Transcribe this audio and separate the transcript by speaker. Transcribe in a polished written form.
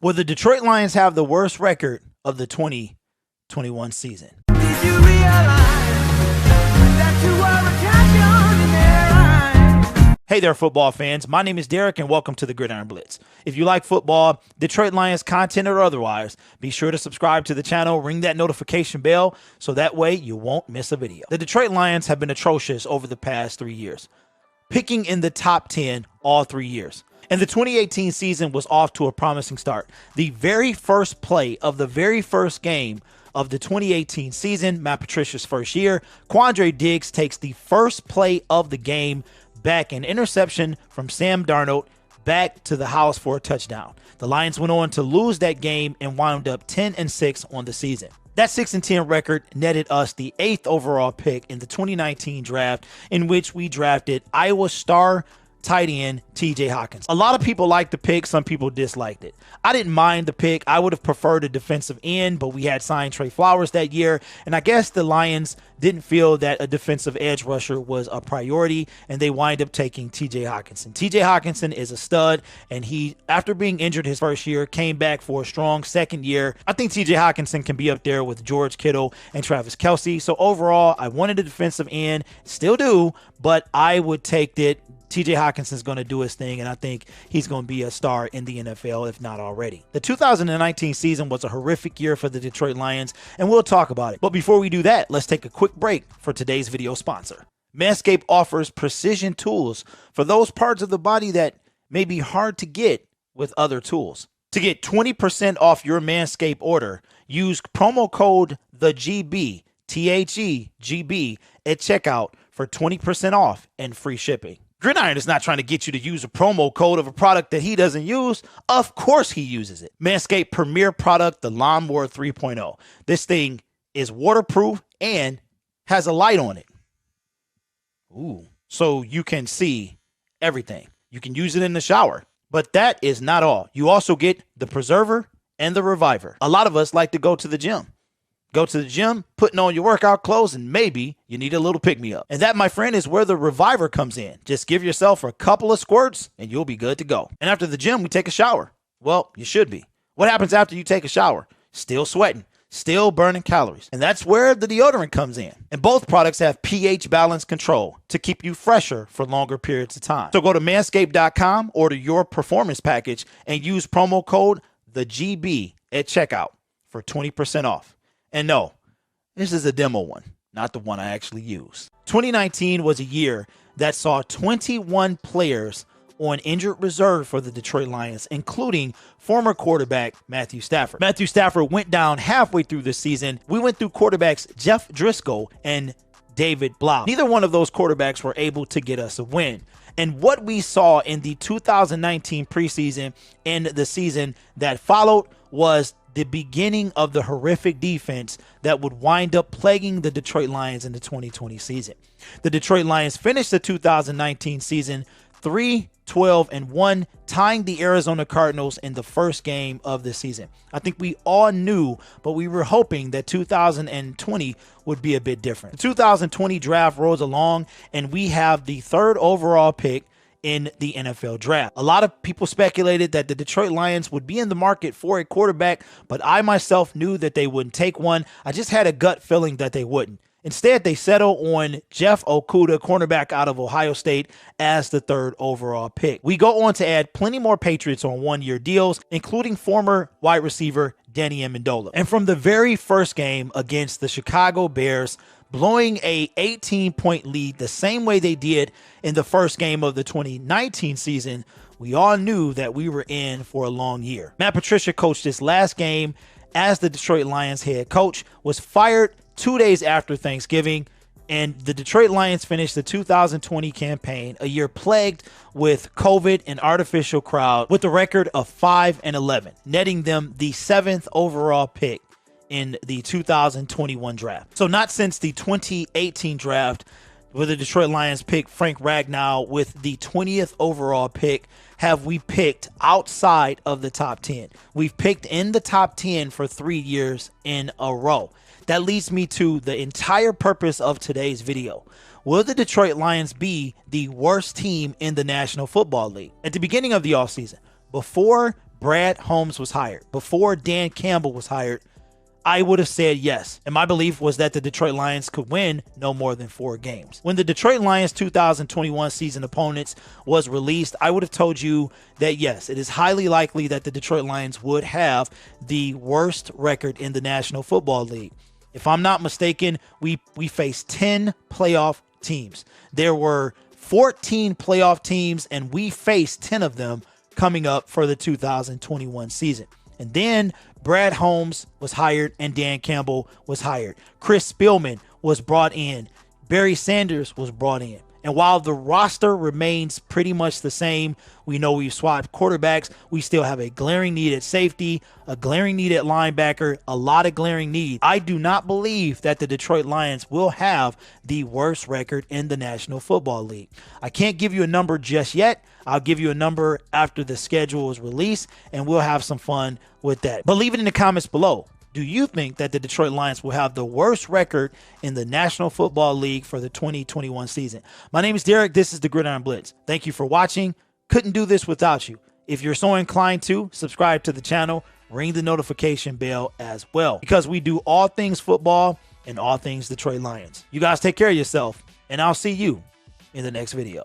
Speaker 1: Will the Detroit Lions have the worst record of the 2021 season?
Speaker 2: Did you realize that you were a champion in their eyes?
Speaker 1: Hey there, football fans. My name is Derek, and welcome to the Gridiron Blitz. If you like football, Detroit Lions content or otherwise, be sure to subscribe to the channel, ring that notification bell, so that way you won't miss a video. The Detroit Lions have been atrocious over the past 3 years, picking in the top 10 all 3 years. And the 2018 season was off to a promising start. The very first play of the very first game of the 2018 season, Matt Patricia's first year, Quandre Diggs takes the first play of the game back, an interception from Sam Darnold back to the house for a touchdown. The Lions went on to lose that game and wound up 10-6 on the season. That 6-10 record netted us the 8th overall pick in the 2019 draft, in which we drafted Iowa star tight end TJ Hawkins. A lot of people liked the pick, some people disliked it. I didn't mind the pick. I would have preferred a defensive end, but we had signed Trey Flowers that year, and I guess the Lions didn't feel that a defensive edge rusher was a priority, and they wind up taking TJ Hawkinson. TJ Hawkinson is a stud, and he, after being injured his first year, came back for a strong second year. I think TJ Hawkinson can be up there with George Kittle and Travis Kelce. So overall, I wanted a defensive end, still do, but I would take it. TJ Hawkinson's going to do his thing, and I think he's going to be a star in the NFL, if not already. The 2019 season was a horrific year for the Detroit Lions, and we'll talk about it. But before we do that, let's take a quick break for today's video sponsor. Manscaped offers precision tools for those parts of the body that may be hard to get with other tools. To get 20% off your Manscaped order, use promo code THEGB, THEGB, at checkout for 20% off and free shipping. Gridiron is not trying to get you to use a promo code of a product that he doesn't use. Of course he uses it. Manscaped premier product, the Lawnmower 3.0. This thing is waterproof and has a light on it. Ooh, so you can see everything. You can use it in the shower. But that is not all. You also get the Preserver and the Reviver. A lot of us like to go to the gym. Go to the gym, putting on your workout clothes, and maybe you need a little pick-me-up. And that, my friend, is where the Reviver comes in. Just give yourself a couple of squirts, and you'll be good to go. And after the gym, we take a shower. Well, you should be. What happens after you take a shower? Still sweating, still burning calories. And that's where the deodorant comes in. And both products have pH balance control to keep you fresher for longer periods of time. So go to manscaped.com, order your performance package, and use promo code THEGB at checkout for 20% off. And no, this is a demo one, not the one I actually used. 2019 was a year that saw 21 players on injured reserve for the Detroit Lions, including former quarterback Matthew Stafford. Matthew Stafford went down halfway through the season. We went through quarterbacks Jeff Driscoll and David Blau. Neither one of those quarterbacks were able to get us a win. And what we saw in the 2019 preseason and the season that followed was the beginning of the horrific defense that would wind up plaguing the Detroit Lions in the 2020 season. The Detroit Lions finished the 2019 season 3-12-1, tying the Arizona Cardinals in the first game of the season. I think we all knew, but we were hoping that 2020 would be a bit different. The 2020 draft rolls along, and we have the 3rd overall pick in the NFL draft. A lot of people speculated that the Detroit Lions would be in the market for a quarterback, but I myself knew that they wouldn't take one. I just had a gut feeling that they wouldn't. Instead, they settled on Jeff Okudah, cornerback out of Ohio State, as the 3rd overall pick. We go on to add plenty more Patriots on one-year deals, including former wide receiver Danny Amendola. And from the very first game against the Chicago Bears, blowing a 18-point lead the same way they did in the first game of the 2019 season, we all knew that we were in for a long year. Matt Patricia coached his last game as the Detroit Lions head coach, was fired 2 days after Thanksgiving, and the Detroit Lions finished the 2020 campaign, a year plagued with COVID and artificial crowd, with a record of 5-11, netting them the 7th overall pick in the 2021 draft. So not since the 2018 draft, where the Detroit Lions picked Frank Ragnow with the 20th overall pick, have we picked outside of the top 10. We've picked in the top 10 for 3 years in a row. That leads me to the entire purpose of today's video. Will the Detroit Lions be the worst team in the National Football League? At the beginning of the offseason, before Brad Holmes was hired, before Dan Campbell was hired, I would have said yes. And my belief was that the Detroit Lions could win no more than 4 games. When the Detroit Lions 2021 season opponents was released, I would have told you that yes, it is highly likely that the Detroit Lions would have the worst record in the National Football League. If I'm not mistaken, we faced 10 playoff teams. There were 14 playoff teams, and we faced 10 of them coming up for the 2021 season. And then Brad Holmes was hired and Dan Campbell was hired. Chris Spielman was brought in. Barry Sanders was brought in. And while the roster remains pretty much the same, we know we've swapped quarterbacks. We still have a glaring need at safety, a glaring need at linebacker, a lot of glaring need. I do not believe that the Detroit Lions will have the worst record in the National Football League. I can't give you a number just yet. I'll give you a number after the schedule is released, and we'll have some fun with that. But leave it in the comments below. Do you think that the Detroit Lions will have the worst record in the National Football League for the 2021 season? My name is Derek. This is the Gridiron Blitz. Thank you for watching. Couldn't do this without you. If you're so inclined to, subscribe to the channel, ring the notification bell as well, because we do all things football and all things Detroit Lions. You guys take care of yourself, and I'll see you in the next video.